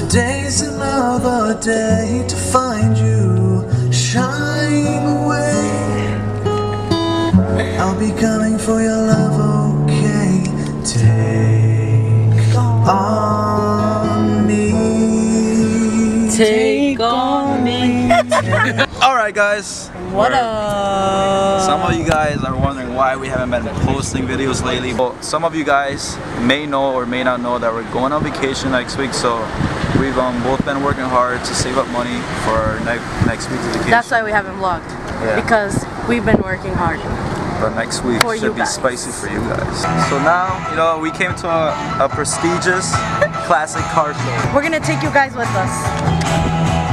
Today's another day to find you shining away. I'll be coming for your love, okay? Take on me. Take on me. Alright guys, What up? some of you guys are wondering why we haven't been posting videos lately. Well, some of you guys may know or may not know that we're going on vacation next week, so we've both been working hard to save up money for our next week's vacation. That's why we haven't vlogged. Yeah. Because we've been working hard. But next week For should be spicy for you guys. So now, you know, we came to a prestigious classic car show. We're gonna take you guys with us.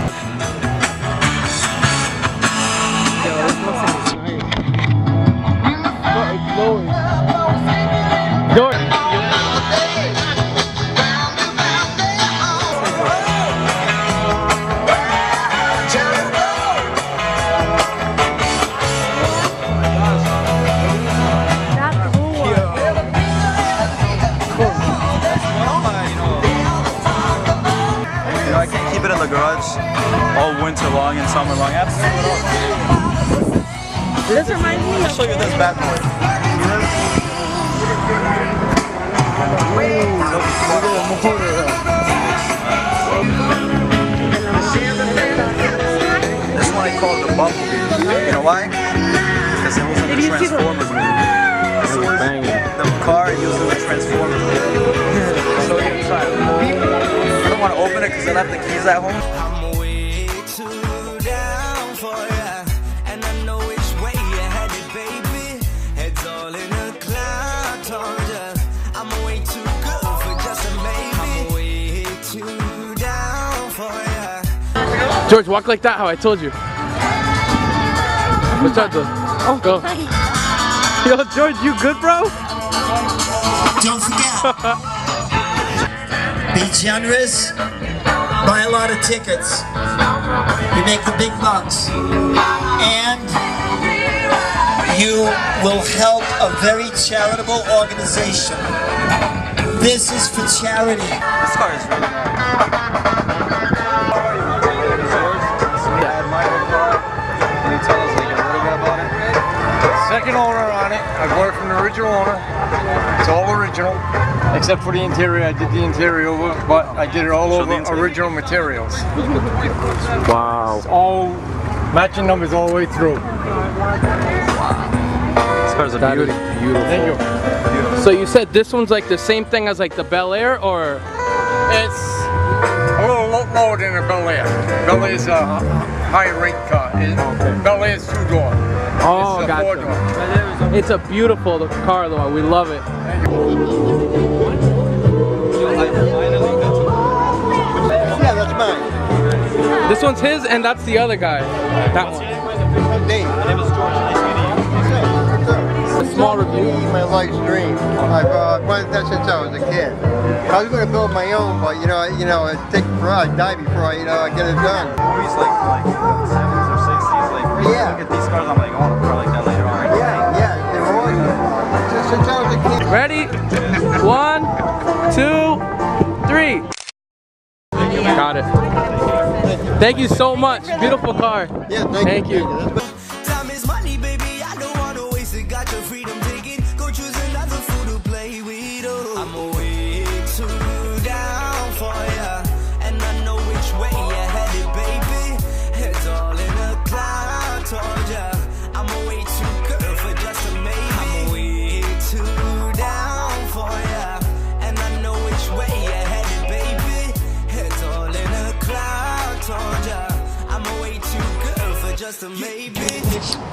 I can't keep it in the garage all winter long and summer long. I have to throw it off. This reminds me I'll show you this bad boy. This one I call the Bumblebee. You know why? Because it was in the Transformers movie. This was the car used in the Transformers movie. So you can try it. I don't want to open it because I left the keys at home. I'm way too down for ya, and I know which way you're headed, baby. Heads all in a cloud, told ya. I'm way too good for just a maybe. I'm way too down for ya. George, walk like that, how I told you. What's up, though? Oh, go. Yo, George, you good, bro? Don't forget, be generous, buy a lot of tickets. You make the big bucks. And you will help a very charitable organization. This is for charity. This car is really nice. Can you tell us like a little bit about it? Second owner on it. I bought it from the original owner. It's all original, except for the interior. I did the interior over, but I did it all over original materials. Wow. It's all matching numbers all the way through. This car's a beauty. Thank you. So you said this one's like the same thing as like the Bel Air, or? It's a little lower than a Bel Air. Bel Air is a higher rate car. Bel Air is 2-door. Oh, This is a gotcha. 4-door. It's a beautiful car though, we love it. Yeah, that's mine. This one's his and that's the other guy. That one. Dave. My name is George. Nice meeting you. A small review. My life's dream. I've wanted that since I was a kid. I was going to build my own, but I'd die before I get it done. Movies like the 70s or 60s, like Yeah. look at these cars, I'm like, I want a car like that later on. Yeah, they were awesome. Since I was a kid. Ready? 1, 2, 3. Got it. Thank you so much. Beautiful car. Yeah, Thank you. Time is money, baby. I don't want to waste it. Got your freedom taken. Go choose another fool to play with. Oh. I'm way too down for ya, and I know which way you're headed, baby. It's all in a cloud, told ya. I'm way too good for just a maybe. I'm way too down for ya, and I know which way you're headed, baby. It's all in a cloud, told ya. I'm way too good for just a maybe.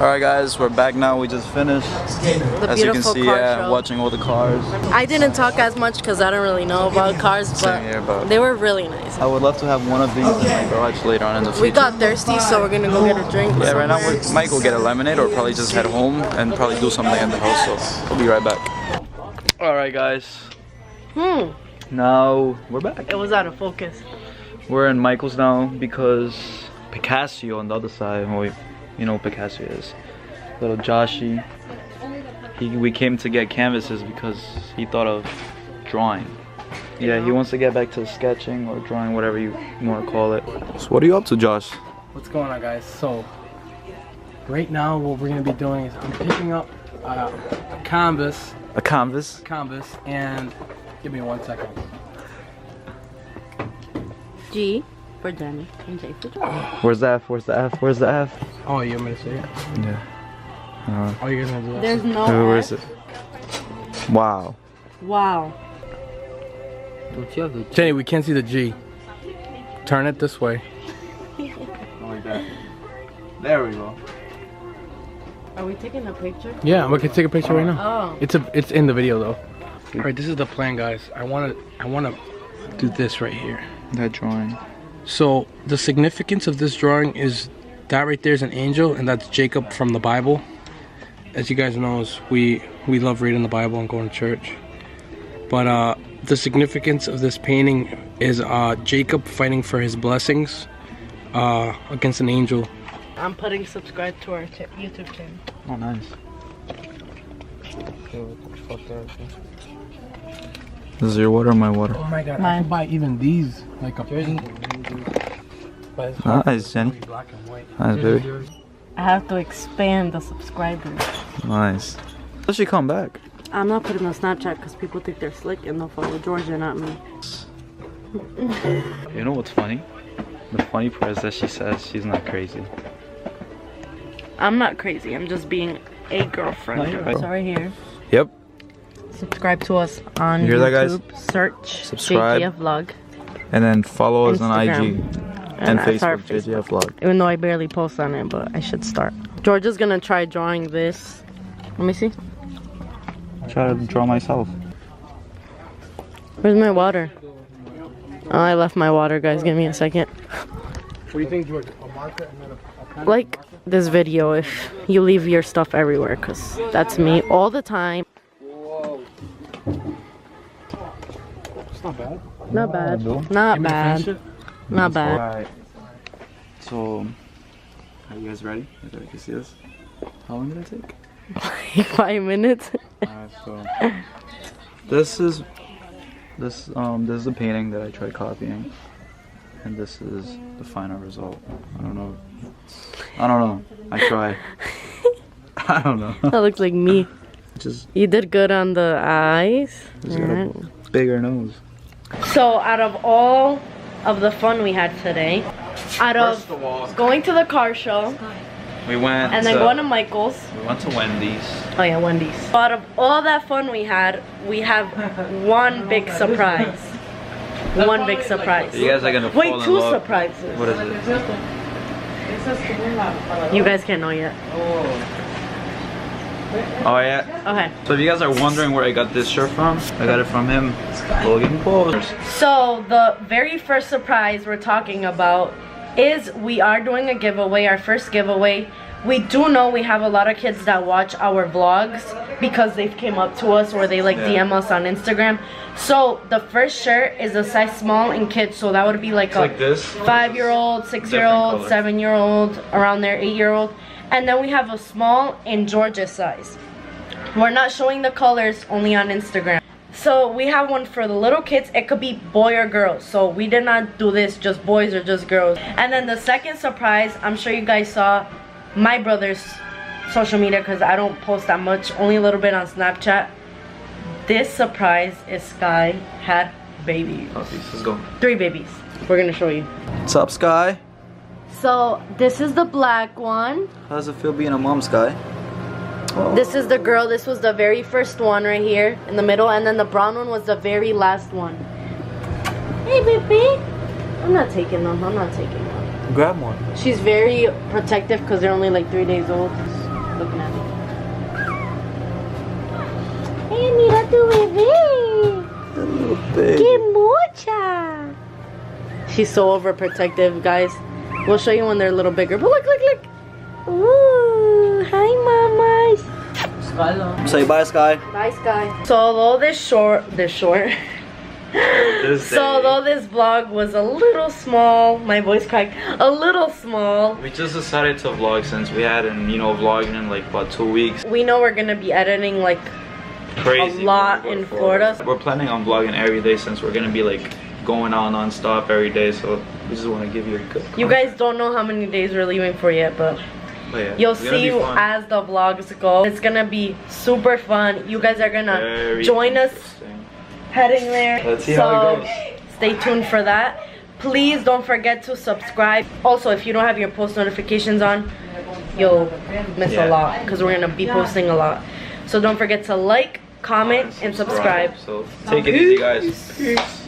Alright guys, we're back now. We just finished. The As you can beautiful see, car yeah, show. watching all the cars. I didn't talk as much because I don't really know about cars, Same here, but they were really nice. I would love to have one of these in my garage later on in the future. We got thirsty, so we're gonna go get a drink. Yeah, right now somewhere. we might go get a lemonade or probably just head home and probably do something at the house, so we'll be right back. Alright guys, now we're back. It was out of focus. We're in Michael's now because Picasso on the other side, well, you know what Picasso is. Little Joshy. We came to get canvases because he thought of drawing. Yeah, he wants to get back to sketching or drawing, whatever you want to call it. So what are you up to, Josh? What's going on, guys? So right now what we're gonna be doing is I'm picking up a canvas. A canvas? Canvas, and give me 1 second. G for Jenny and J for George. Where's the F? Where's the F? Where's the F? Oh, you want me to say it? Yeah. Oh, you're gonna do that? There's no Where F. is it? Wow. Wow. Jenny, we can't see the G. Turn it this way. Like that. There we go. Are we taking a picture? Yeah, we can take a picture right now. Oh. It's in the video though. All right, this is the plan, guys. I wanna do this right here. That drawing. So the significance of this drawing is that right there is an angel, and that's Jacob from the Bible. As you guys know, we love reading the Bible and going to church. But the significance of this painting is Jacob fighting for his blessings against an angel. I'm putting subscribe to our YouTube channel. Oh, nice. This is your water or my water? Oh my god, I can buy even these, like a pink. Nice, Jenny. Black and white. Nice, baby. I have to expand the subscribers. Nice. Does she come back? I'm not putting on Snapchat because people think they're slick and they'll follow Georgia, not me. You know what's funny? The funny part is that she says she's not crazy. I'm not crazy. I'm just being a girlfriend. No, you're right. So right here. Yep. Subscribe to us on You hear that, guys? YouTube. Search Subscribe. Jgfvlog. And then follow us on Instagram. IG and that's our Facebook, Jgfvlog. Even though I barely post on it, but I should start. Georgia's gonna try drawing this. Let me see. Try to draw myself. Where's my water? Oh, I left my water, guys. Give me a second. What do you think, George? A marker and then a pen? Like this video if you leave your stuff everywhere, because that's me all the time. It's not bad. Not bad. Not bad. Not bad. Alright. So, are you guys ready? You guys can see this? How long did it take? 5 minutes. Alright, so this is the painting that I tried copying, and this is the final result. I don't know. I tried. I don't know. That looks like me. Just You did good on the eyes. got a bigger nose. So out of all of the fun we had today, out of going to the car show We went and then going to Michael's. We went to Wendy's. Oh yeah, Wendy's. Out of all that fun we had, we have one big surprise. One big surprise. You guys are gonna fall Wait, in two love. surprises. What is it? You guys can't know yet. Oh yeah. Okay. So if you guys are wondering where I got this shirt from, I got it from him. Logan Paul. So the very first surprise we're talking about is we are doing a giveaway, our first giveaway. We do know we have a lot of kids that watch our vlogs because they've came up to us or they like DM us on Instagram. So the first shirt is a size small in kids, so that would be like Like this. 5-year-old, 6-year-old, 7-year-old, around there, 8-year-old. And then we have a small in Georgia size. We're not showing the colors, only on Instagram. So we have one for the little kids. It could be boy or girl. So we did not do this just boys or just girls. And then the second surprise, I'm sure you guys saw my brother's social media because I don't post that much, only a little bit on Snapchat. This surprise is Sky had babies. Puppies, let's go. 3 babies. We're gonna show you. What's up, Sky? So this is the black one. How does it feel being a mom, Sky? This is the girl. This was the very first one right here in the middle, and then the brown one was the very last one. Hey, baby. I'm not taking them. I'm not taking them. Grab one. She's very protective because they're only like 3 days old. Just looking at me. Hey, mira tu bebé. That little baby. Que mucha. She's so overprotective, guys. We'll show you when they're a little bigger. But look, look, look. Ooh, hi, mamas. Say bye, Sky. Bye, Sky. So although this although this vlog was a little small, my voice cracked, a little small. We just decided to vlog since we hadn't, vlogging in like about 2 weeks. We know we're gonna be editing like crazy. A lot in Florida. We're planning on vlogging every day since we're gonna be like going on non-stop every day, so we just want to give you a good content. You guys don't know how many days we're leaving for yet, but yeah, you'll see as the vlogs go. It's gonna be super fun. You guys are gonna join us heading there. Let's see how it goes. Stay tuned for that. Please don't forget to subscribe. Also, if you don't have your post notifications on, you'll miss a lot because we're gonna be posting a lot. So don't forget to like, comment, and subscribe. So take it easy, guys. Peace.